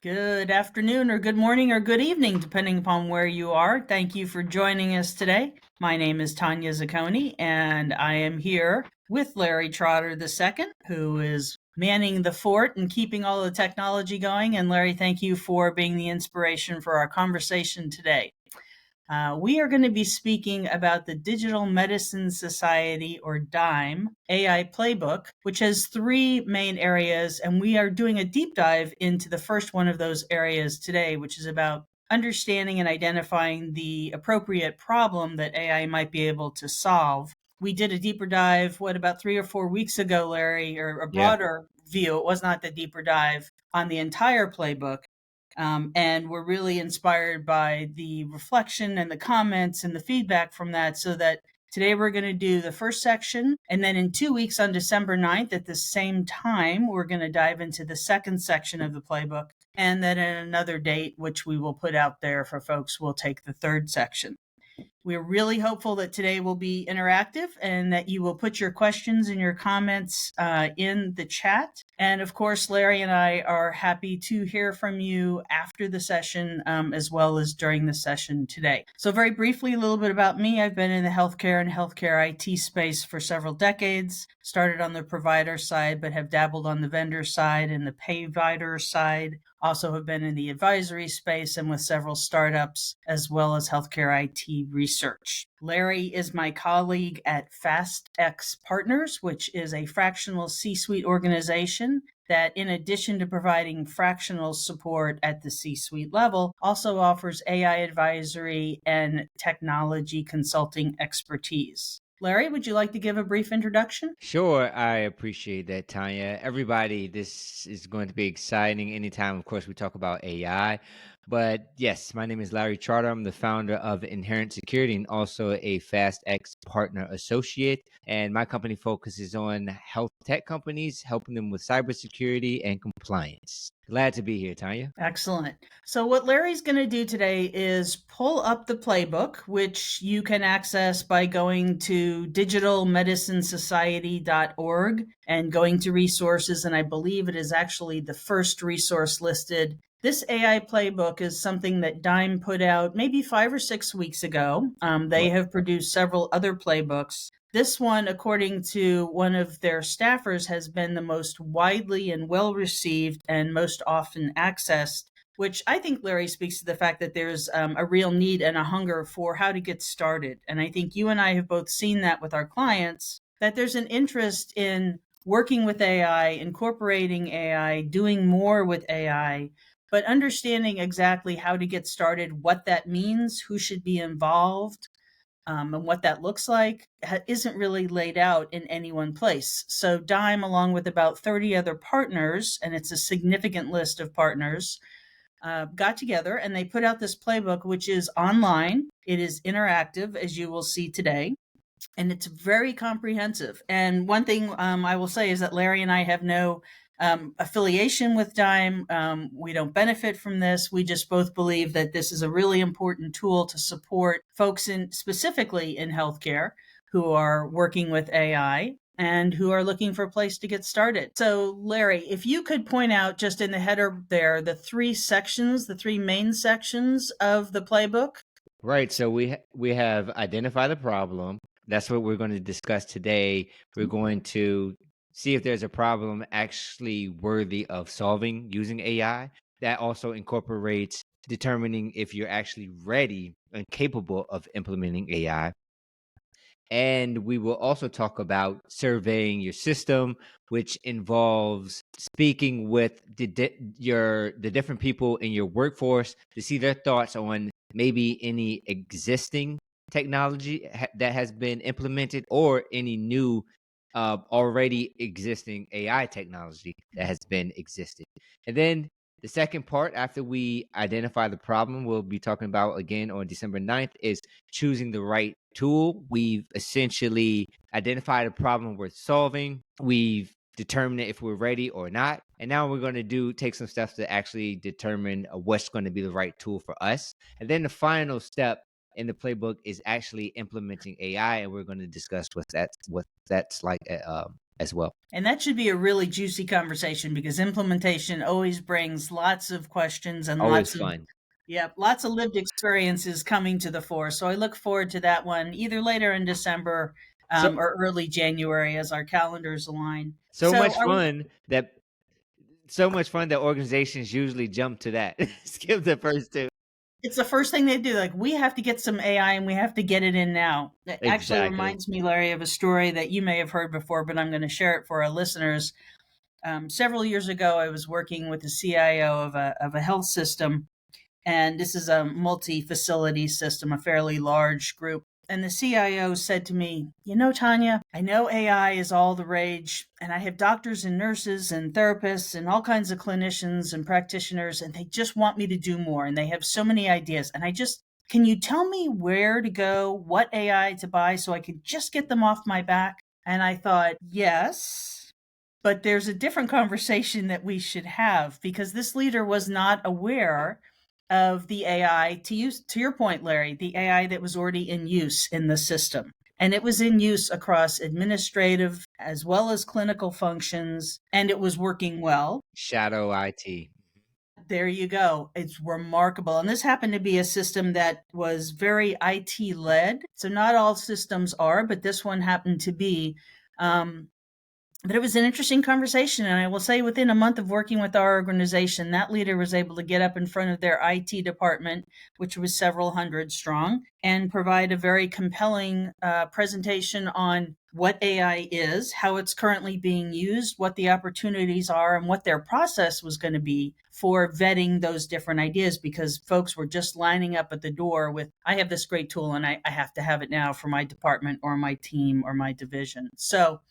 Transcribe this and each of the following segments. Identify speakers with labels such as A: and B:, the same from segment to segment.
A: Good afternoon, or good morning, or good evening, depending upon where you are. Thank you for joining us today. My name is Tanya Zucconi, and I am here with Larry Trotter II, who is manning the fort and keeping all the technology going. And Larry, thank you for being the inspiration for our conversation today. We are going to be speaking about the Digital Medicine Society, or DIME AI Playbook, which has three main areas, and we are doing a deep dive into the first one of those areas today, which is about understanding and identifying the appropriate problem that AI might be able to solve. We did a deeper dive, about 3 or 4 weeks ago, Larry, or a
B: Yeah.
A: broader view. It was not the deeper dive on the entire playbook. And we're really inspired by the reflection and the comments and the feedback from that, so that today we're going to do the first section. And then in 2 weeks on December 9th at the same time, we're going to dive into the second section of the playbook. And then at another date, which we will put out there for folks, we'll take the third section. We're really hopeful that today will be interactive and that you will put your questions and your comments in the chat. And of course, Larry and I are happy to hear from you after the session, as well as during the session today. So very briefly, a little bit about me. I've been in the healthcare and healthcare IT space for several decades, started on the provider side, but have dabbled on the vendor side and the payvider side. Also have been in the advisory space and with several startups, as well as healthcare IT research. Larry is my colleague at FastX Partners, which is a fractional C-suite organization that, in addition to providing fractional support at the C-suite level, also offers AI advisory and technology consulting expertise. Larry, would you like to give a brief introduction?
B: Sure, I appreciate that, Tanya. Everybody, this is going to be exciting anytime, of course, we talk about AI. But yes, my name is Larry Charter. I'm the founder of Inherent Security and also a FastX partner associate. And my company focuses on health tech companies, helping them with cybersecurity and compliance. Glad to be here, Tanya.
A: Excellent. So what Larry's going to do today is pull up the playbook, which you can access by going to digitalmedicinesociety.org and going to resources. And I believe it is actually the first resource listed. This AI playbook is something that DIME put out maybe 5 or 6 weeks ago. They have produced several other playbooks. This one, according to one of their staffers, has been the most widely and well received and most often accessed, which I think, Larry, speaks to the fact that there's a real need and a hunger for how to get started. And I think you and I have both seen that with our clients, that there's an interest in working with AI, incorporating AI, doing more with AI, but understanding exactly how to get started, what that means, who should be involved, and what that looks like isn't really laid out in any one place. So DIME, along with about 30 other partners, and it's a significant list of partners, got together and they put out this playbook, which is online. It is interactive, as you will see today, and it's very comprehensive. And one thing I will say is that Larry and I have no affiliation with DIME. We don't benefit from this. We just both believe that this is a really important tool to support folks specifically in healthcare who are working with AI and who are looking for a place to get started. So, Larry, if you could point out just in the header there the three sections, the three main sections of the playbook.
B: Right. So we have identified the problem. That's what we're going to discuss today. We're going to see if there's a problem actually worthy of solving using AI. That also incorporates determining if you're actually ready and capable of implementing AI. And we will also talk about surveying your system, which involves speaking with the different people in your workforce to see their thoughts on maybe any existing technology that has been implemented or any new already existing AI technology that has been existed. And then the second part, after we identify the problem, we'll be talking about again on December 9th, is choosing the right tool. We've essentially identified a problem worth solving. We've determined if we're ready or not. And now we're going to take some steps to actually determine what's going to be the right tool for us. And then the final step in the playbook is actually implementing AI. And we're going to discuss what that's like as well.
A: And that should be a really juicy conversation because implementation always brings lots of questions and
B: Always
A: lots of
B: fun.
A: lots of lived experiences coming to the fore. So I look forward to that one either later in December
B: So
A: or early January as our calendars align.
B: so
A: So
B: much
A: are we,
B: fun that so much fun that organizations usually jump to that. Skip the first two.
A: it's the first thing they do. Like, we have to get some AI and we have to get it in now. It actually
B: Exactly.
A: reminds me, Larry, of a story that you may have heard before, but I'm going to share it for our listeners. Several years ago, I was working with the CIO of a health system, and this is a multi-facility system, a fairly large group. And the CIO said to me, "You know, Tanya, I know AI is all the rage, and I have doctors and nurses and therapists and all kinds of clinicians and practitioners, and they just want me to do more, and they have so many ideas. And can you tell me where to go, what AI to buy so I can just get them off my back?" And I thought, yes, but there's a different conversation that we should have because this leader was not aware of the AI, to your point, Larry, the AI that was already in use in the system. And it was in use across administrative as well as clinical functions, and it was working well.
B: Shadow IT.
A: There you go. It's remarkable. And this happened to be a system that was very IT led. So not all systems are, but this one happened to be. But it was an interesting conversation. And I will say, within a month of working with our organization, that leader was able to get up in front of their IT department, which was several hundred strong, and provide a very compelling presentation on what AI is, how it's currently being used, what the opportunities are, and what their process was going to be for vetting those different ideas, because folks were just lining up at the door with, "I have this great tool and I have to have it now for my department or my team or my division." So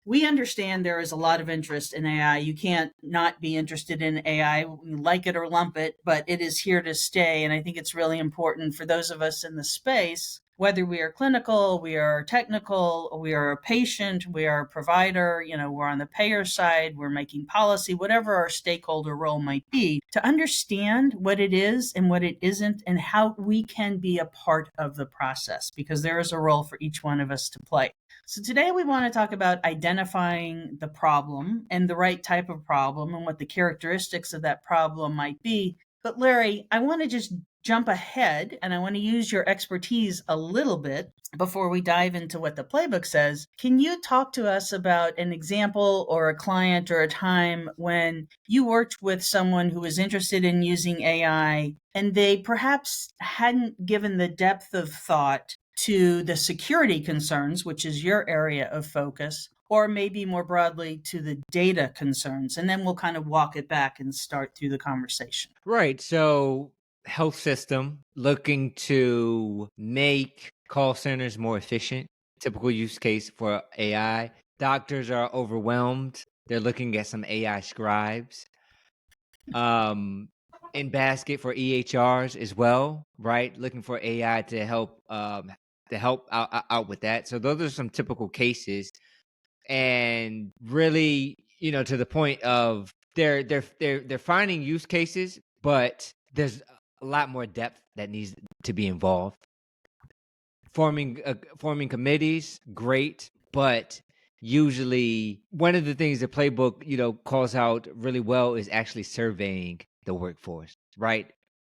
A: we understand there is a lot of interest in AI. You can't not be interested in AI, like it or lump it, but it is here to stay. And I think it's really important for those of us in the space, whether we are clinical, we are technical, we are a patient, we are a provider, we're on the payer side, we're making policy, whatever our stakeholder role might be, to understand what it is and what it isn't and how we can be a part of the process, because there is a role for each one of us to play. So today we want to talk about identifying the problem and the right type of problem and what the characteristics of that problem might be. But Larry, I want to just jump ahead and I want to use your expertise a little bit before we dive into what the playbook says. Can you talk to us about an example or a client or a time when you worked with someone who was interested in using AI and they perhaps hadn't given the depth of thought to the security concerns, which is your area of focus, or maybe more broadly to the data concerns? And then we'll kind of walk it back and start through the conversation.
B: Right. So, health system looking to make call centers more efficient. Typical use case for AI. Doctors are overwhelmed. They're looking at some AI scribes. In basket for EHRs as well, right? Looking for AI to help out with that. So those are some typical cases, and really, to the point of they're finding use cases, but there's a lot more depth that needs to be involved. Forming committees, great, but usually one of the things the playbook calls out really well is actually surveying the workforce, right?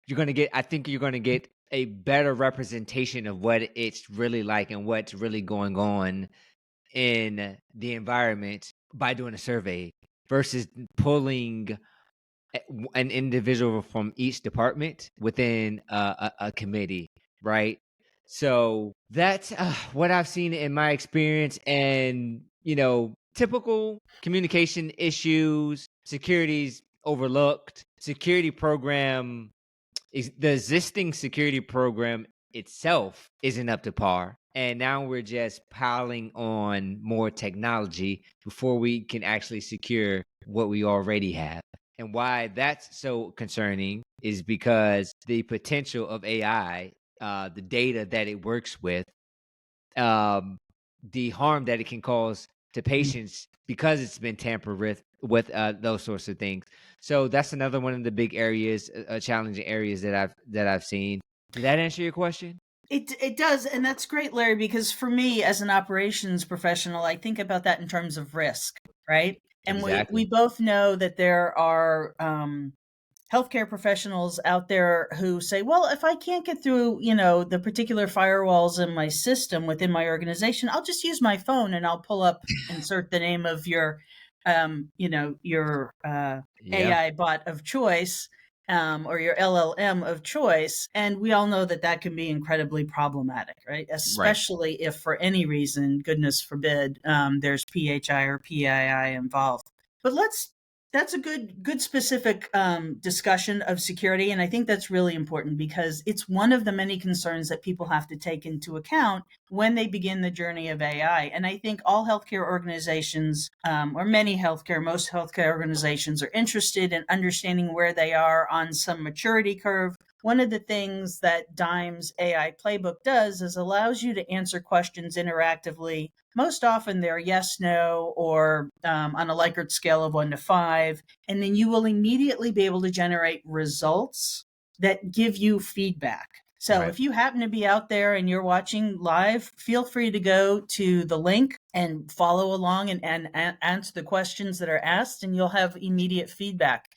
B: I think you're going to get a better representation of what it's really like and what's really going on in the environment by doing a survey versus pulling an individual from each department within a committee, right? So that's what I've seen in my experience. And, typical communication issues, security's overlooked, security program is the existing security program itself isn't up to par. And now we're just piling on more technology before we can actually secure what we already have. And why that's so concerning is because the potential of AI, the data that it works with, the harm that it can cause to patients because it's been tampered with those sorts of things. So that's another one of the big areas, challenging areas that I've seen. Did that answer your question?
A: It does, and that's great, Larry, because for me as an operations professional, I think about that in terms of risk, right? And we
B: Exactly.
A: both know that there are healthcare professionals out there who say, well, if I can't get through, the particular firewalls in my system within my organization, I'll just use my phone and I'll pull up, insert the name of your
B: Yeah.
A: AI bot of choice, or your LLM of choice. And we all know that that can be incredibly problematic, right?
B: Right.
A: Especially if for any reason, goodness forbid, there's PHI or PII involved. But that's a good specific discussion of security, and I think that's really important because it's one of the many concerns that people have to take into account when they begin the journey of AI. And I think all healthcare organizations, or most healthcare organizations, are interested in understanding where they are on some maturity curve. One of the things that DIME's AI Playbook does is allows you to answer questions interactively. Most often they're yes, no, or on a Likert scale of 1 to 5. And then you will immediately be able to generate results that give you feedback. So
B: Right.
A: if you happen to be out there and you're watching live, feel free to go to the link and follow along and answer the questions that are asked, and you'll have immediate feedback.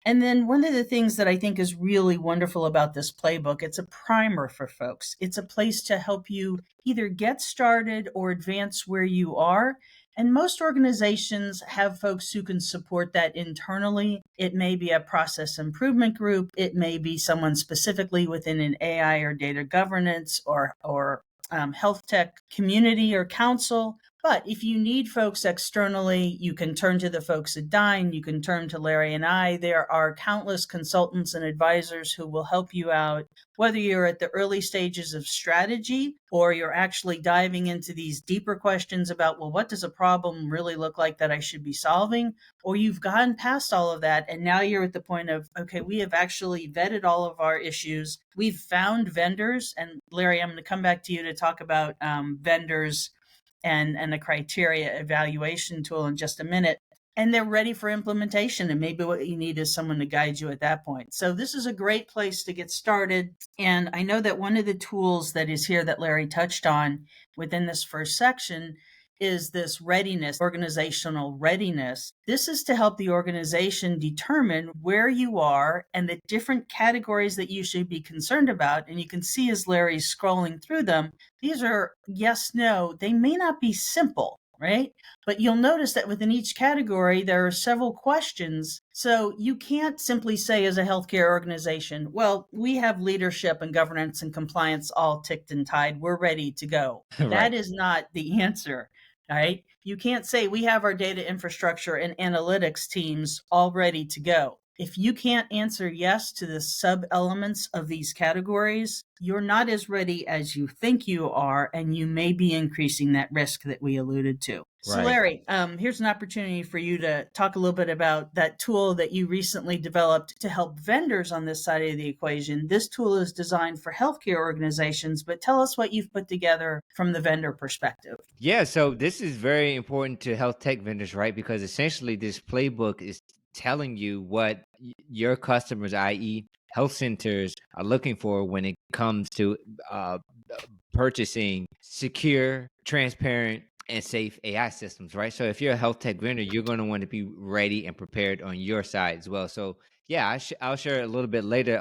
A: And then one of the things that I think is really wonderful about this playbook, it's a primer for folks. It's a place to help you either get started or advance where you are. And most organizations have folks who can support that internally. It may be a process improvement group. It may be someone specifically within an AI or data governance or health tech community or council. But if you need folks externally, you can turn to the folks at DIME, you can turn to Larry and I. There are countless consultants and advisors who will help you out, whether you're at the early stages of strategy or you're actually diving into these deeper questions about, well, what does a problem really look like that I should be solving? Or you've gone past all of that and now you're at the point of, okay, we have actually vetted all of our issues. We've found vendors. And Larry, I'm going to come back to you to talk about vendors and the criteria evaluation tool in just a minute. And they're ready for implementation. And maybe what you need is someone to guide you at that point. So this is a great place to get started. And I know that one of the tools that is here that Larry touched on within this first section is this readiness, organizational readiness. This is to help the organization determine where you are and the different categories that you should be concerned about. And you can see as Larry's scrolling through them, these are yes, no. They may not be simple, right? But you'll notice that within each category, there are several questions. So you can't simply say as a healthcare organization, well, we have leadership and governance and compliance all ticked and tied. We're ready to go.
B: Right.
A: That is not the answer. Right? You can't say we have our data infrastructure and analytics teams all ready to go. If you can't answer yes to the sub elements of these categories, you're not as ready as you think you are, and you may be increasing that risk that we alluded to. So,
B: Right.
A: Larry, here's an opportunity for you to talk a little bit about that tool that you recently developed to help vendors on this side of the equation. This tool is designed for healthcare organizations, but tell us what you've put together from the vendor perspective.
B: Yeah, so this is very important to health tech vendors, right? Because essentially, this playbook is telling you what your customers, i.e., health centers, are looking for when it comes to uh, purchasing secure, transparent, and safe AI systems, right? So if you're a health tech vendor, you're going to want to be ready and prepared on your side as well. So yeah, I'll share a little bit later.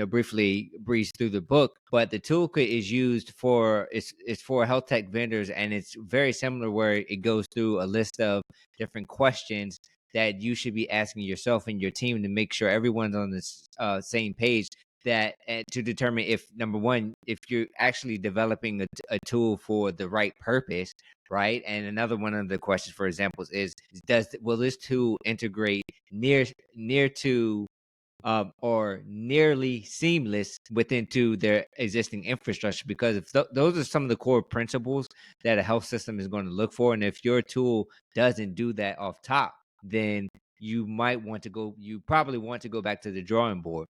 B: Briefly breeze through the book, but the toolkit is used for it's for health tech vendors, and it's very similar where it goes through a list of different questions that you should be asking yourself and your team to make sure everyone's on this same page. That to determine if number one, if you're actually developing a tool for the right purpose, right? And another one of the questions, for examples, is will this tool integrate near to or nearly seamless within to their existing infrastructure? Because if those are some of the core principles that a health system is going to look for, and if your tool doesn't do that off top, then you probably want to go back to the drawing board.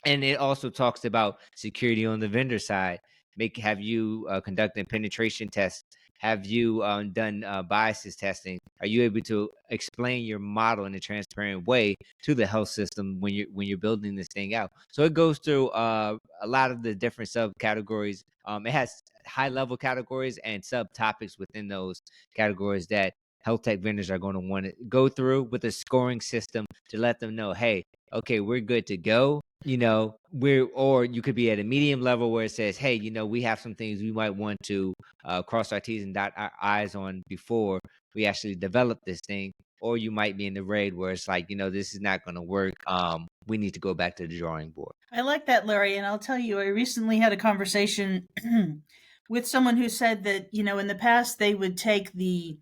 B: And it also talks about security on the vendor side. Have you conducted penetration tests? Have you done biases testing? Are you able to explain your model in a transparent way to the health system when you're building this thing out? So it goes through a lot of the different subcategories. It has high level categories and subtopics within those categories that health tech vendors are going to want to go through with a scoring system to let them know, hey, okay, we're good to go. Or you could be at a medium level where it says, hey, we have some things we might want to cross our T's and dot our I's on before we actually develop this thing. Or you might be in the red where it's like, this is not going to work. We need to go back to the drawing board.
A: I like that, Larry. And I'll tell you, I recently had a conversation with someone who said that, in the past, they would take the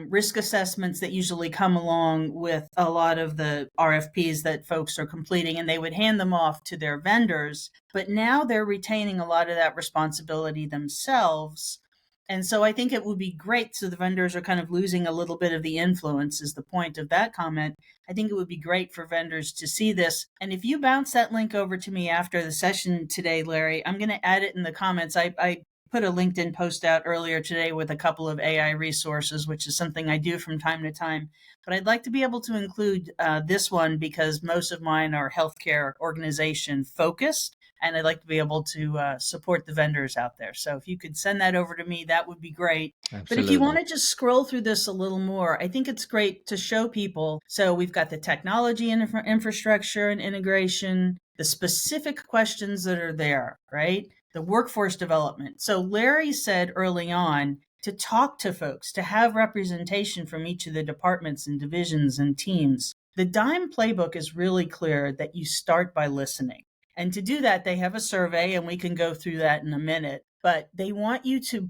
A: risk assessments that usually come along with a lot of the RFPs that folks are completing, and they would hand them off to their vendors. But now they're retaining a lot of that responsibility themselves. And so I think it would be great. So the vendors are kind of losing a little bit of the influence, is the point of that comment. I think it would be great for vendors to see this. And if you bounce that link over to me after the session today, Larry, I'm going to add it in the comments. I put a LinkedIn post out earlier today with a couple of AI resources, which is something I do from time to time. But I'd like to be able to include this one because most of mine are healthcare organization focused. And I'd like to be able to support the vendors out there. So if you could send that over to me, that would be great. But if you want
B: Absolutely.
A: to just scroll through this a little more, I think it's great to show people. So we've got the technology and infrastructure and integration, the specific questions that are there, right? The workforce development. So Larry said early on to talk to folks, to have representation from each of the departments and divisions and teams. The DIME playbook is really clear that you start by listening. And to do that, they have a survey, and we can go through that in a minute. But they want you to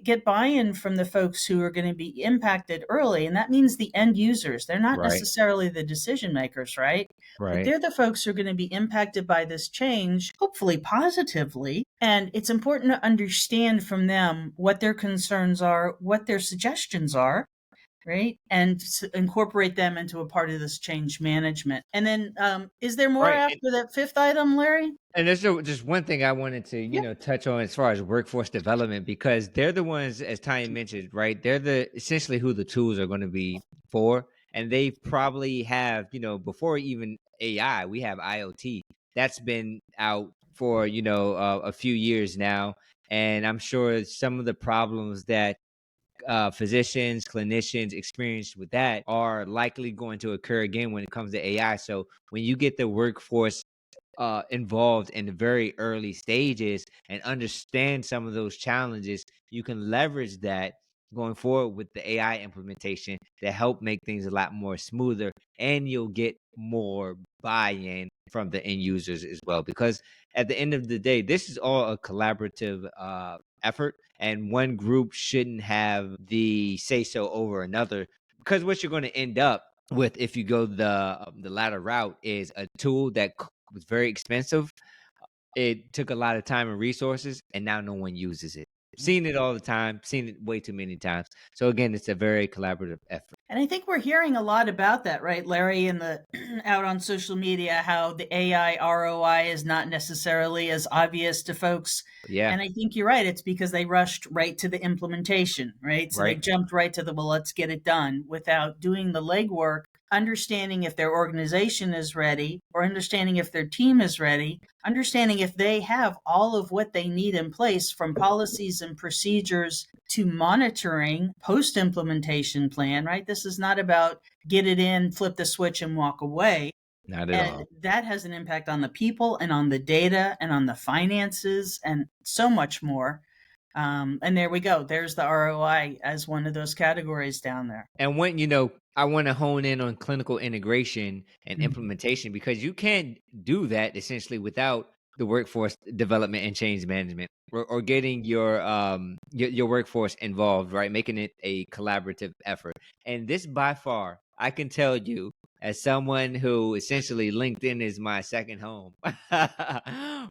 A: get buy-in from the folks who are going to be impacted early. And that means the end users. They're not
B: Right.
A: necessarily the decision makers, right? But
B: Right.
A: they're the folks who are going to be impacted by this change, hopefully positively. And it's important to understand from them what their concerns are, what their suggestions are, right? And incorporate them into a part of this change management. And then, is there more
B: Right.
A: after that fifth item, Larry?
B: And there's just one thing I wanted to,
A: Yeah.
B: touch on as far as workforce development, because they're the ones, as Tanya mentioned, right? They're essentially who the tools are going to be for. And they probably have, before even AI, we have IoT that's been out for, a few years now. And I'm sure some of the problems that physicians, clinicians experienced with that are likely going to occur again when it comes to AI. So when you get the workforce involved in the very early stages and understand some of those challenges, you can leverage that going forward with the AI implementation to help make things a lot more smoother, and you'll get more buy-in from the end users as well. Because at the end of the day, this is all a collaborative effort, and one group shouldn't have the say so over another. Because what you're going to end up with, if you go the latter route, is a tool that was very expensive. It took a lot of time and resources, and now no one uses it. Seen it all the time, seen it way too many times. So again, it's a very collaborative effort.
A: And I think we're hearing a lot about that, right, Larry, in the out on social media, how the AI ROI is not necessarily as obvious to folks.
B: Yeah,
A: And I think you're right. It's because they rushed right to the implementation, right? So they
B: right.
A: jumped right to well, let's get it done without doing the legwork, understanding if their organization is ready or understanding if their team is ready, understanding if they have all of what they need in place from policies and procedures to monitoring post implementation plan, right? This is not about get it in, flip the switch, and walk away.
B: Not at
A: And
B: all.
A: that has an impact on the people and on the data and on the finances and so much more. And there we go. There's the ROI as one of those categories down there.
B: And when I want to hone in on clinical integration and implementation, because you can't do that essentially without the workforce development and change management, or getting your workforce involved, right? Making it a collaborative effort. And this, by far, I can tell you, as someone who essentially LinkedIn is my second home,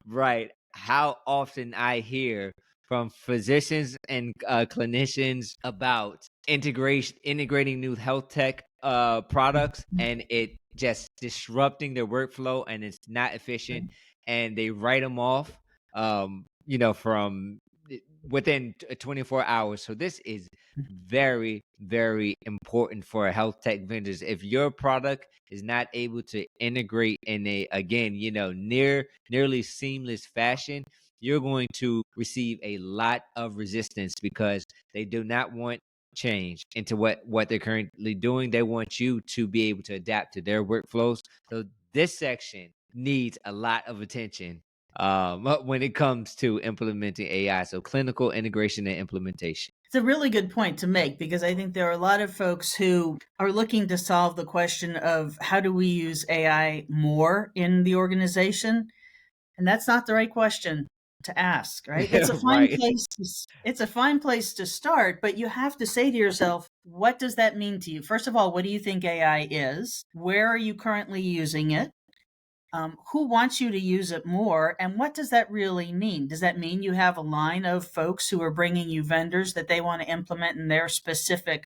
B: right? How often I hear from physicians and clinicians about integrating new health tech products, and it just disrupting their workflow, and it's not efficient, and they write them off, from within 24 hours. So this is very, very important for health tech vendors. If your product is not able to integrate in a, again, nearly seamless fashion, you're going to receive a lot of resistance because they do not want change into what they're currently doing. They want you to be able to adapt to their workflows. So this section needs a lot of attention when it comes to implementing AI. So clinical integration and implementation.
A: It's a really good point to make because I think there are a lot of folks who are looking to solve the question of how do we use AI more in the organization? And that's not the right question to ask, right? It's a fine
B: Right.
A: place it's a fine place to start, but you have to say to yourself, what does that mean to you? First of all, what do you think AI is? Where are you currently using it? Who wants you to use it more? And what does that really mean? Does that mean you have a line of folks who are bringing you vendors that they want to implement in their specific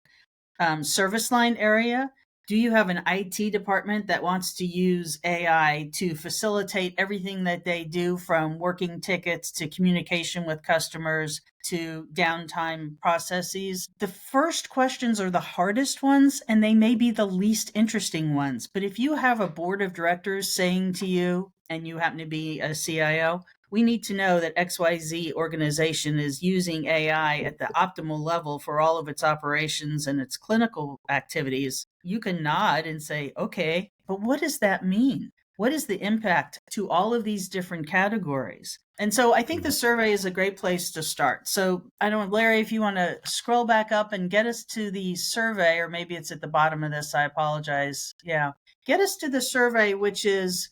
A: service line area? Do you have an IT department that wants to use AI to facilitate everything that they do, from working tickets to communication with customers to downtime processes? The first questions are the hardest ones, and they may be the least interesting ones. But if you have a board of directors saying to you, and you happen to be a CIO, we need to know that XYZ organization is using AI at the optimal level for all of its operations and its clinical activities, you can nod and say, okay, but what does that mean? What is the impact to all of these different categories? And so I think the survey is a great place to start. So I don't know, Larry, if you want to scroll back up and get us to the survey, or maybe it's at the bottom of this, I apologize. Yeah. Get us to the survey, which is,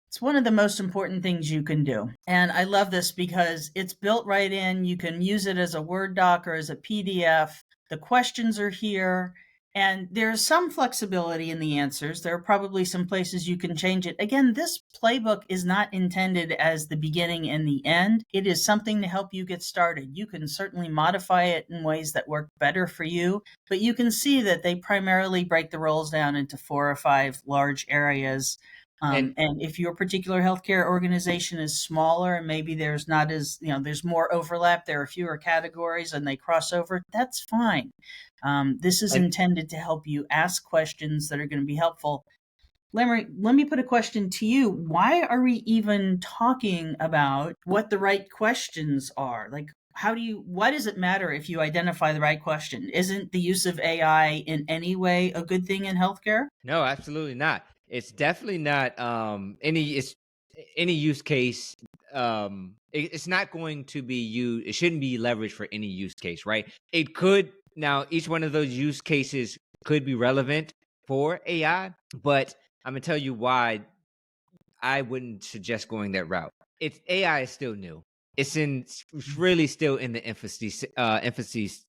A: it's one of the most important things you can do. And I love this because it's built right in. You can use it as a Word doc or as a PDF. The questions are here. And there's some flexibility in the answers. There are probably some places you can change it. Again, this playbook is not intended as the beginning and the end. It is something to help you get started. You can certainly modify it in ways that work better for you, but you can see that they primarily break the roles down into 4 or 5 large areas.
B: And
A: And if your particular healthcare organization is smaller and maybe there's not as, there's more overlap, there are fewer categories and they cross over, that's fine. This is
B: and
A: intended to help you ask questions that are going to be helpful. Lemery, let me put a question to you. Why are we even talking about what the right questions are? Like, why does it matter if you identify the right question? Isn't the use of AI in any way a good thing in healthcare?
B: no, absolutely not. It's definitely not any use case. It's not going to be used. It shouldn't be leveraged for any use case, right? It could. Now, each one of those use cases could be relevant for AI, but I'm gonna tell you why I wouldn't suggest going that route. It's AI is still new. It's really still in the infancy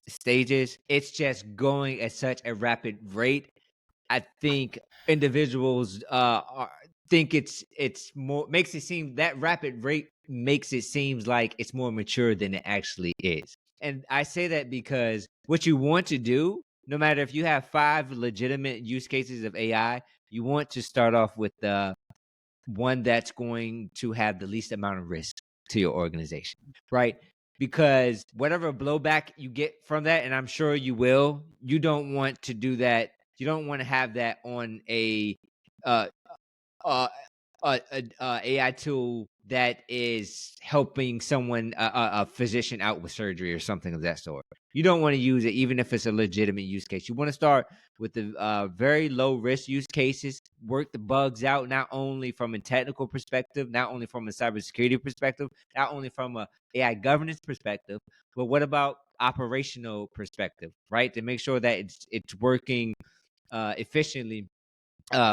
B: stages. It's just going at such a rapid rate. I think individuals think it's more, makes it seem that rapid rate makes it seems like it's more mature than it actually is. And I say that because what you want to do, no matter if you have 5 legitimate use cases of AI, you want to start off with the one that's going to have the least amount of risk to your organization, right? Because whatever blowback you get from that, and I'm sure you will, you don't want to do that. You don't want to have that on uh, uh, AI tool that is helping someone, a physician out with surgery or something of that sort. You don't want to use it, even if it's a legitimate use case. You want to start with the very low risk use cases, work the bugs out, not only from a technical perspective, not only from a cybersecurity perspective, not only from a AI governance perspective, but what about operational perspective, right? To make sure that it's working efficiently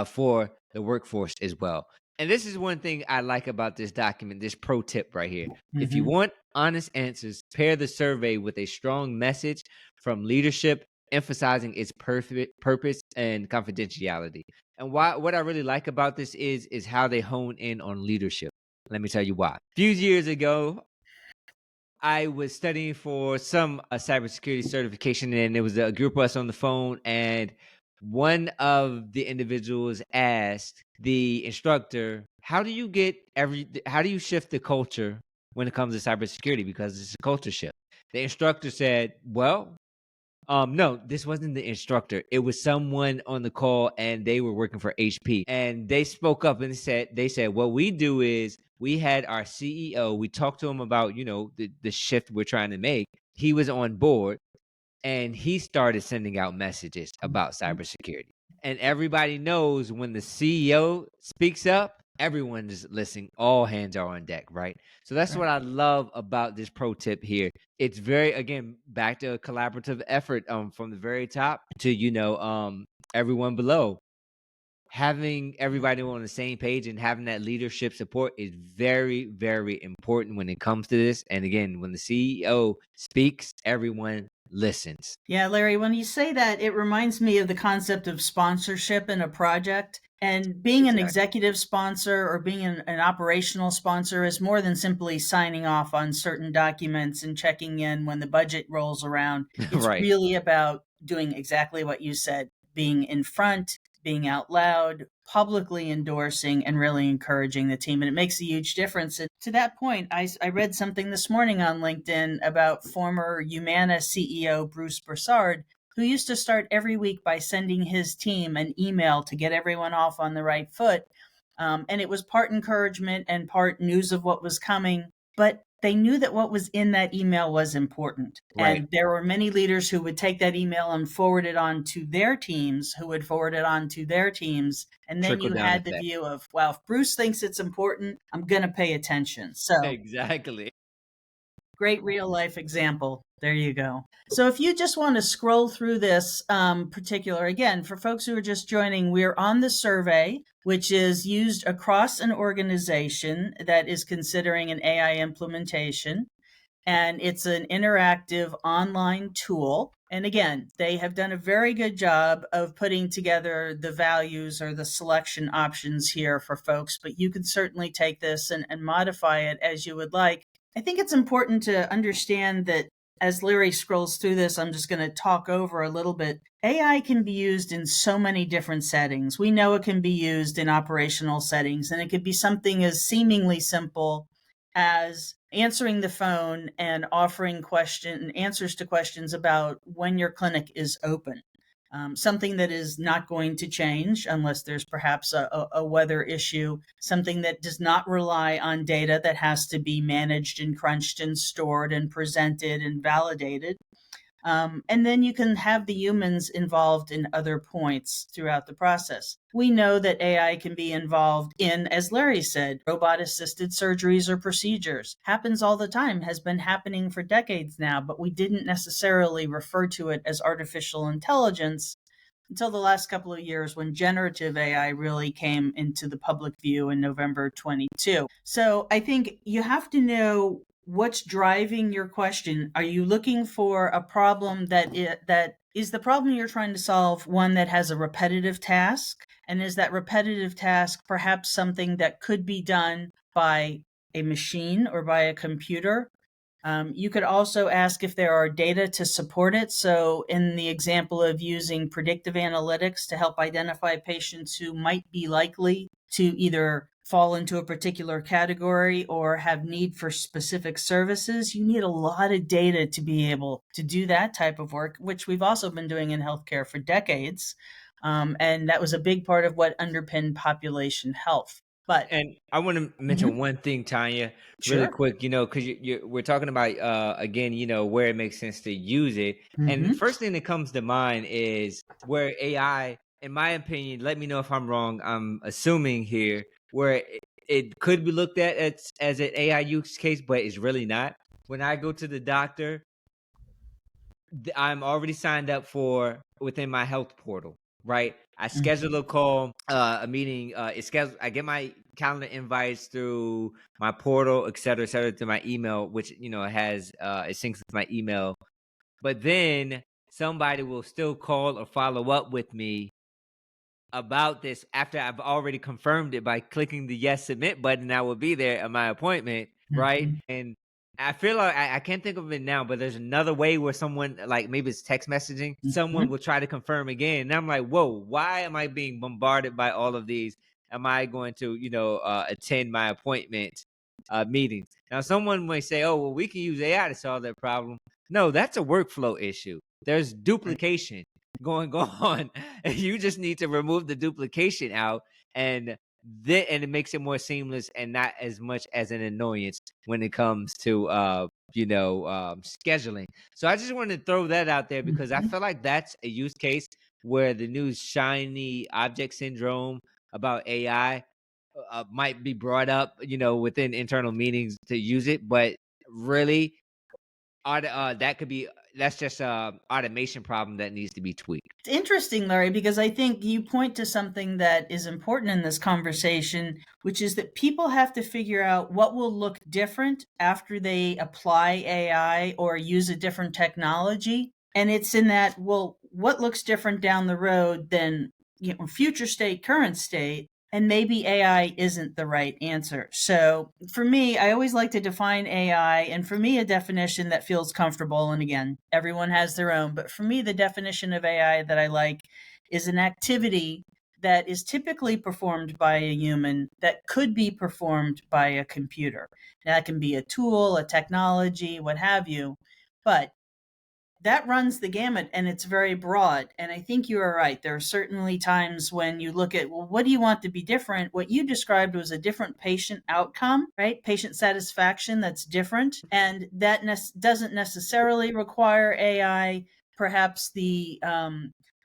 B: for the workforce as well. And this is one thing I like about this document, this pro tip right here. If you
A: Mm-hmm.
B: want honest answers, pair the survey with a strong message from leadership emphasizing its purpose and confidentiality. And what I really like about this is how they hone in on leadership. Let me tell you why. A few years ago, I was studying for some cybersecurity certification, and there was a group of us on the phone, and one of the individuals asked the instructor, how do you shift the culture when it comes to cybersecurity? Because it's a culture shift. The instructor said, well, no, this wasn't the instructor. It was someone on the call and they were working for HP. And they spoke up and they said, what we do is we had our CEO, we talked to him about, the shift we're trying to make. He was on board and he started sending out messages about cybersecurity. And everybody knows when the CEO speaks up, everyone is listening. All hands are on deck, right? So that's what I love about this pro tip here. It's very, again, back to a collaborative effort from the very top to, everyone below. Having everybody on the same page and having that leadership support is very, very important when it comes to this. And again, when the CEO speaks, everyone listens.
A: Yeah, Larry, when you say that, it reminds me of the concept of sponsorship in a project. And being an
B: Exactly.
A: executive sponsor or being an operational sponsor is more than simply signing off on certain documents and checking in when the budget rolls around. It's
B: Right.
A: really about doing exactly what you said, being in front, being out loud, publicly endorsing, and really encouraging the team. And it makes a huge difference. And to that point, I read something this morning on LinkedIn about former Humana CEO Bruce Broussard, who used to start every week by sending his team an email to get everyone off on the right foot. And it was part encouragement and part news of what was coming. But they knew that what was in that email was important.
B: Right.
A: And there were many leaders who would take that email and forward it on to their teams, who would forward it on to their teams. And then
B: Trickle
A: you
B: down
A: had the
B: effect.
A: view of, well, if Bruce thinks it's important, I'm going to pay attention. So
B: Exactly.
A: great real life example. There you go. So if you just want to scroll through this particular, again, for folks who are just joining, we're on the survey, which is used across an organization that is considering an AI implementation. And it's an interactive online tool. And again, they have done a very good job of putting together the values or the selection options here for folks, but you can certainly take this and modify it as you would like. I think it's important to understand that as Larry scrolls through this, I'm just going to talk over a little bit. AI can be used in so many different settings. We know it can be used in operational settings, and it could be something as seemingly simple as answering the phone and offering answers to questions about when your clinic is open. Something that is not going to change unless there's perhaps a weather issue, something that does not rely on data that has to be managed and crunched and stored and presented and validated. And then you can have the humans involved in other points throughout the process. We know that AI can be involved in, as Larry said, robot assisted surgeries or procedures. Happens all the time, has been happening for decades now, but we didn't necessarily refer to it as artificial intelligence until the last couple of years when generative AI really came into the public view in November 22. So I think you have to know what's driving your question. Are you looking for a problem that is the problem you're trying to solve one that has a repetitive task? And is that repetitive task perhaps something that could be done by a machine or by a computer? You could also ask if there are data to support it. So, in the example of using predictive analytics to help identify patients who might be likely to either fall into a particular category or have need for specific services, you need a lot of data to be able to do that type of work, which we've also been doing in healthcare for decades. And that was a big part of what underpinned population health. But
B: And I want to mention
A: Mhm.
B: one thing, Tanya, really
A: Sure.
B: quick, because we're talking about, again, where it makes sense to use it. And the
A: Hmm.
B: first thing that comes to mind is where AI, in my opinion, let me know if I'm wrong, I'm assuming here, where it could be looked at as an AI use case, but it's really not. When I go to the doctor, I'm already signed up for within my health portal, right? I schedule a call, a meeting. It's scheduled. I get my calendar invites through my portal, et cetera, to my email, which has it syncs with my email. But then somebody will still call or follow up with me about this after I've already confirmed it by clicking the yes submit button. I will be there at my appointment, right?
A: Hmm.
B: And I feel like I can't think of it now, but there's another way where someone, like maybe it's text messaging, someone
A: Hmm.
B: will try to confirm again. And I'm like, whoa, why am I being bombarded by all of these? Am I going to, attend my appointment meetings? Now, someone may say, oh, well, we can use AI to solve that problem. No, that's a workflow issue. There's duplication going on. And you just need to remove the duplication out, and and it makes it more seamless and not as much as an annoyance when it comes to scheduling. So I just wanted to throw that out there because I
A: Mhm.
B: feel like that's a use case where the new shiny object syndrome about AI might be brought up, within internal meetings to use it, but really that could be that's just a automation problem that needs to be tweaked.
A: It's interesting, Larry, because I think you point to something that is important in this conversation, which is that people have to figure out what will look different after they apply AI or use a different technology. And it's in that, well, what looks different down the road than future state, current state? And maybe AI isn't the right answer. So for me, I always like to define AI, and for me, a definition that feels comfortable. And again, everyone has their own, but for me, the definition of AI that I like is an activity that is typically performed by a human that could be performed by a computer. Now, that can be a tool, a technology, what have you, but that runs the gamut and it's very broad. And I think you are right. There are certainly times when you look at, well, what do you want to be different? What you described was a different patient outcome, right? Patient satisfaction that's different. And that doesn't necessarily require AI. Perhaps the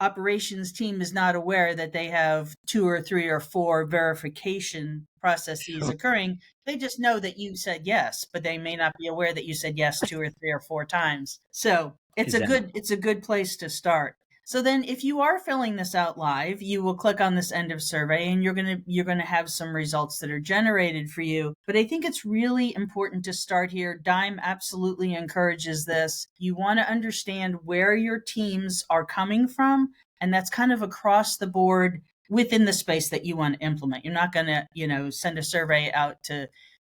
A: operations team is not aware that they have 2 or 3 or 4 verification processes occurring. They just know that you said yes, but they may not be aware that you said yes 2 or 3 or 4 times. So
B: Exactly.
A: it's a good place to start. So then if you are filling this out live, you will click on this end of survey and you're going to have some results that are generated for you. But I think it's really important to start here. DIME absolutely encourages this. You want to understand where your teams are coming from, and that's kind of across the board within the space that you want to implement. You're not going to, send a survey out to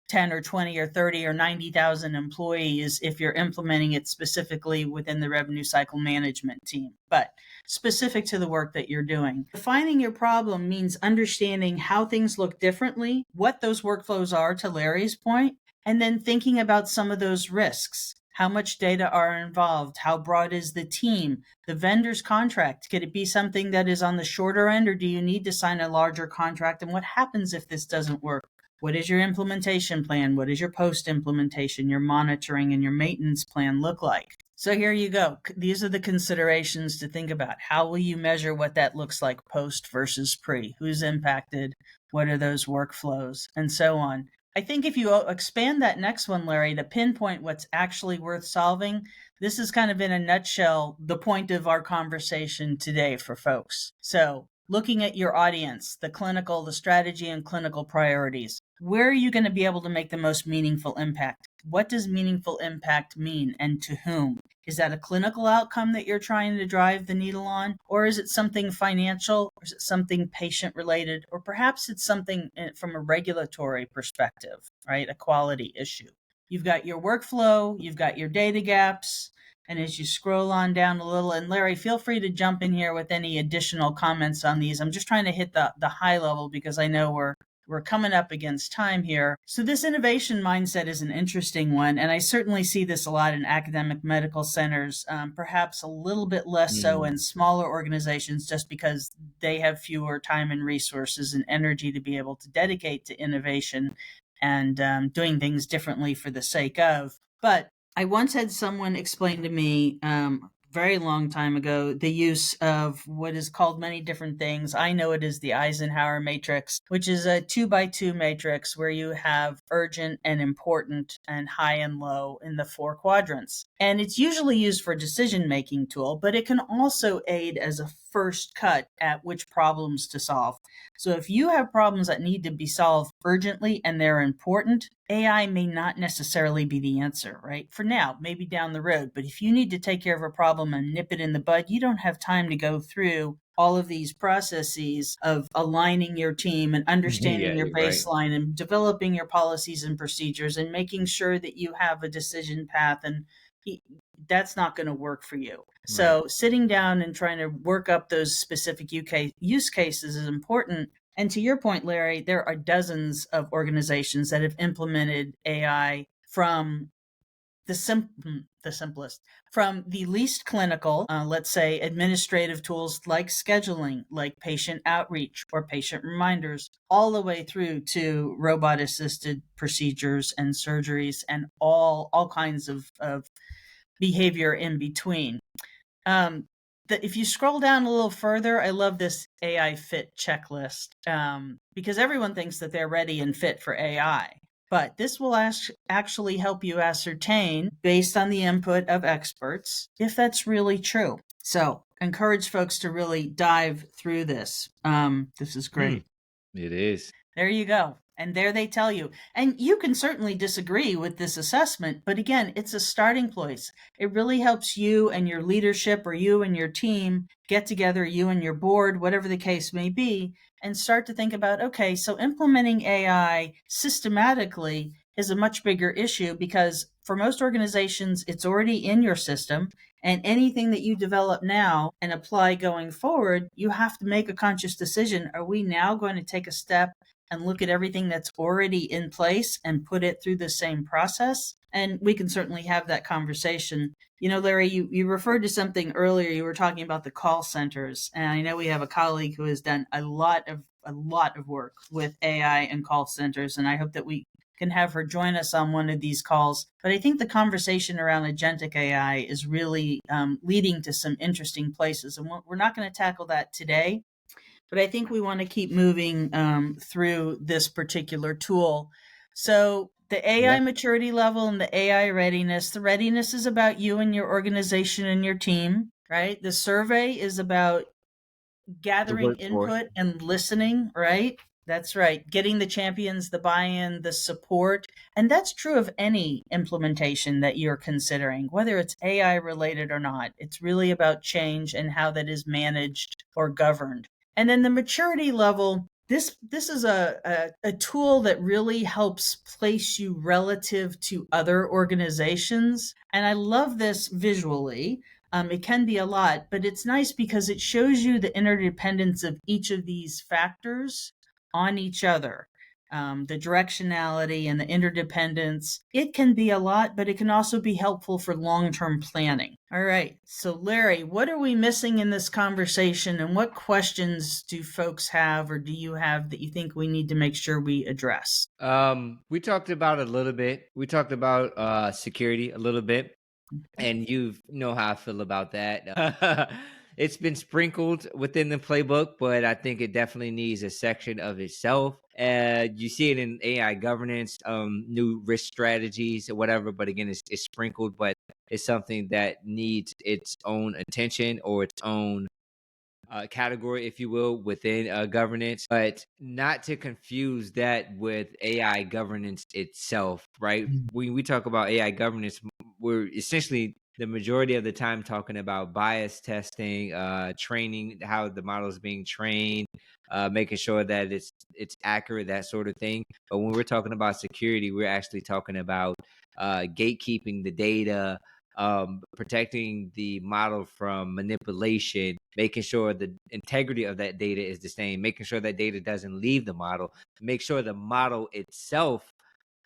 A: 10 or 20 or 30 or 90,000 employees if you're implementing it specifically within the revenue cycle management team, but specific to the work that you're doing. Defining your problem means understanding how things look differently, what those workflows are, to Larry's point, and then thinking about some of those risks. How much data are involved? How broad is the team? The vendor's contract, could it be something that is on the shorter end, or do you need to sign a larger contract? And what happens if this doesn't work? What is your implementation plan? What is your post implementation, your monitoring, and your maintenance plan look like? So here you go. These are the considerations to think about. How will you measure what that looks like post versus pre? Who's impacted? What are those workflows? And so on. I think if you expand that next one, Larry, to pinpoint what's actually worth solving, this is kind of in a nutshell the point of our conversation today for folks. So looking at your audience, the clinical, the strategy, and clinical priorities. Where are you going to be able to make the most meaningful impact? What does meaningful impact mean, and to whom? Is that a clinical outcome that you're trying to drive the needle on? Or is it something financial? Or is it something patient related? Or perhaps it's something from a regulatory perspective, right? A quality issue. You've got your workflow, you've got your data gaps, and as you scroll on down a little, and Larry, feel free to jump in here with any additional comments on these. I'm just trying to hit the high level because I know we're coming up against time here. So this innovation mindset is an interesting one, and I certainly see this a lot in academic medical centers, perhaps a little bit less so in
B: Mm.
A: smaller organizations just because they have fewer time and resources and energy to be able to dedicate to innovation and doing things differently for the sake of. But I once had someone explain to me very long time ago the use of what is called many different things. I know it is the Eisenhower matrix, which is a 2 by 2 matrix where you have urgent and important and high and low in the 4 quadrants. And it's usually used for decision making tool, but it can also aid as a first cut at which problems to solve. So if you have problems that need to be solved urgently and they're important, AI may not necessarily be the answer, right? For now, maybe down the road. But if you need to take care of a problem and nip it in the bud, you don't have time to go through all of these processes of aligning your team and understanding
B: Yeah,
A: your
B: you're right.
A: baseline and developing your policies and procedures and making sure that you have a decision path. And that's not going to work for you.
B: Right.
A: So sitting down and trying to work up those specific use cases is important. And to your point, Larry, there are dozens of organizations that have implemented AI from the the simplest. From the least clinical, let's say administrative tools like scheduling, like patient outreach or patient reminders, all the way through to robot assisted procedures and surgeries and all kinds of behavior in between. If you scroll down a little further, I love this AI fit checklist, because everyone thinks that they're ready and fit for AI. But this will actually help you ascertain, based on the input of experts, if that's really true. So encourage folks to really dive through this. This is great.
B: It is.
A: There you go. And there they tell you. And you can certainly disagree with this assessment, but again, it's a starting place. It really helps you and your leadership, or you and your team, get together, you and your board, whatever the case may be, and start to think about, okay, so implementing AI systematically is a much bigger issue, because for most organizations, it's already in your system. And anything that you develop now and apply going forward, you have to make a conscious decision. Are we now going to take a step and look at everything that's already in place and put it through the same process? And we can certainly have that conversation. You know, Larry, you referred to something earlier. You were talking about the call centers. And I know we have a colleague who has done a lot of work with AI and call centers. And I hope that we can have her join us on one of these calls. But I think the conversation around agentic AI is really leading to some interesting places. And we're not going to tackle that today, but I think we want to keep moving through this particular tool. So the AI maturity level and the AI readiness. The readiness is about you and your organization and your team, right? The survey is about gathering input and listening, right? That's right. Getting the champions, the buy-in, the support. And that's true of any implementation that you're considering, whether it's AI related or not. It's really about change and how that is managed or governed. And then the maturity level, this is a tool that really helps place you relative to other organizations. And I love this visually. It can be a lot, but it's nice because it shows you the interdependence of each of these factors on each other. The directionality and the interdependence. It can be a lot, but it can also be helpful for long-term planning. All right. So Larry, what are we missing in this conversation, and what questions do folks have, or do you have, that you think we need to make sure we address?
B: We talked about a little bit. We talked about security a little bit. And you know how I feel about that. It's been sprinkled within the playbook, but I think it definitely needs a section of itself. You see it in AI governance, new risk strategies or whatever, but again, it's sprinkled, but it's something that needs its own attention or its own category, if you will, within governance, but not to confuse that with AI governance itself, right? When we talk about AI governance, we're essentially the majority of the time talking about bias testing, training, how the model is being trained, making sure that it's accurate, that sort of thing. But when we're talking about security, we're actually talking about gatekeeping the data, protecting the model from manipulation, making sure the integrity of that data is the same, making sure that data doesn't leave the model, make sure the model itself,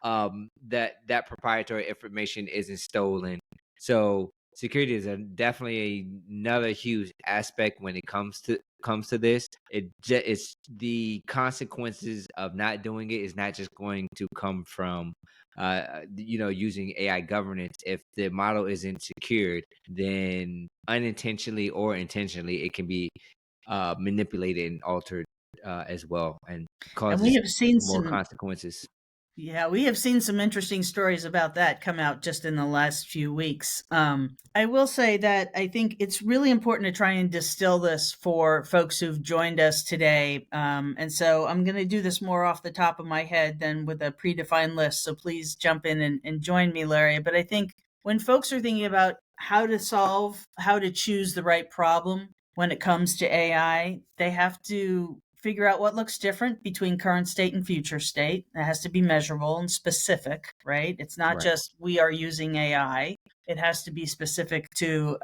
B: that proprietary information isn't stolen. So security is definitely another huge aspect when it comes to this. It's the consequences of not doing it is not just going to come from using AI governance. If the model isn't secured, then unintentionally or intentionally, it can be manipulated and altered as well, and
A: And we
B: causes
A: have seen
B: more
A: some
B: consequences.
A: Yeah, we have seen some interesting stories about that come out just in the last few weeks. I will say that I think it's really important to try and distill this for folks who've joined us today. And so I'm going to do this more off the top of my head than with a predefined list. So please jump in and join me, Larry. But I think when folks are thinking about how to choose the right problem when it comes to AI, they have to figure out what looks different between current state and future state. It has to be measurable and specific, right? It's not
B: Right.
A: just we are using AI. It has to be specific to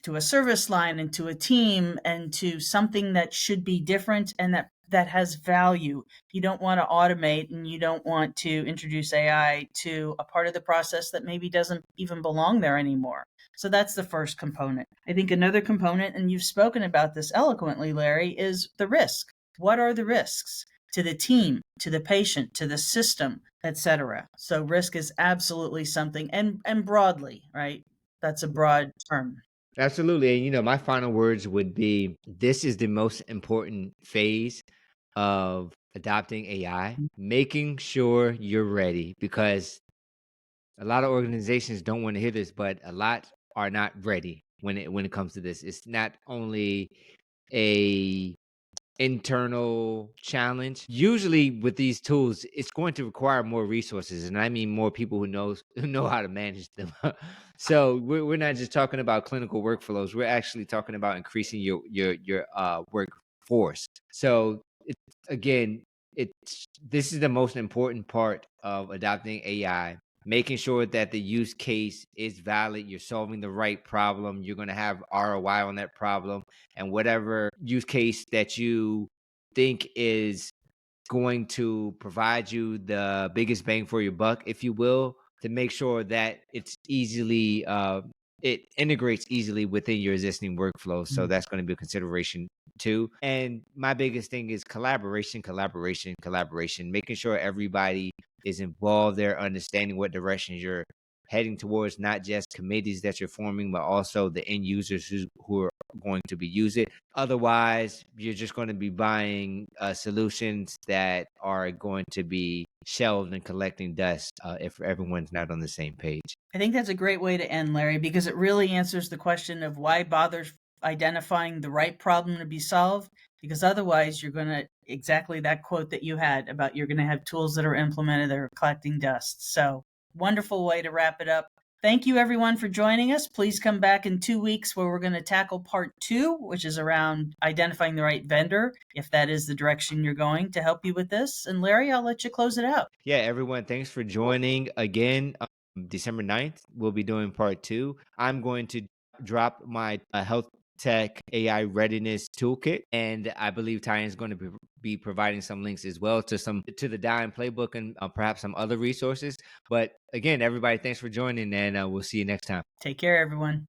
A: to a service line and to a team and to something that should be different and that has value. You don't want to automate, and you don't want to introduce AI to a part of the process that maybe doesn't even belong there anymore. So that's the first component. I think another component, and you've spoken about this eloquently, Larry, is the risk. What are the risks to the team, to the patient, to the system, etc.? So risk is absolutely something, and broadly, right? That's a broad term.
B: Absolutely. And my final words would be, this is the most important phase of adopting AI, making sure you're ready, because a lot of organizations don't want to hear this, but a lot are not ready when it comes to this. It's not only a internal challenge. Usually with these tools, it's going to require more resources, and I mean more people who know how to manage them. So we're not just talking about clinical workflows. We're actually talking about increasing your workforce. So again, it's this is the most important part of adopting AI. Making sure that the use case is valid, you're solving the right problem, you're going to have ROI on that problem, and whatever use case that you think is going to provide you the biggest bang for your buck, if you will, to make sure that it integrates easily within your existing workflow. So that's going to be a consideration too. And my biggest thing is collaboration, collaboration, collaboration, making sure everybody is involved there, understanding what directions you're heading towards, not just committees that you're forming, but also the end users who are going to be using it. Otherwise, you're just going to be buying solutions that are going to be shelved and collecting dust if everyone's not on the same page.
A: I think that's a great way to end, Larry, because it really answers the question of why bother identifying the right problem to be solved, because otherwise you're going to, exactly that quote that you had about, you're going to have tools that are implemented that are collecting dust. So wonderful way to wrap it up. Thank you everyone for joining us. Please come back in 2 weeks where we're going to tackle part 2, which is around identifying the right vendor, if that is the direction you're going, to help you with this. And Larry, I'll let you close it out.
B: Yeah, everyone, thanks for joining again. December 9th, we'll be doing part 2. I'm going to drop my health tech AI readiness toolkit, and I believe Tanya is going to be providing some links as well to the DIME playbook and perhaps some other resources. But again, everybody, thanks for joining, and we'll see you next time.
A: Take care, everyone.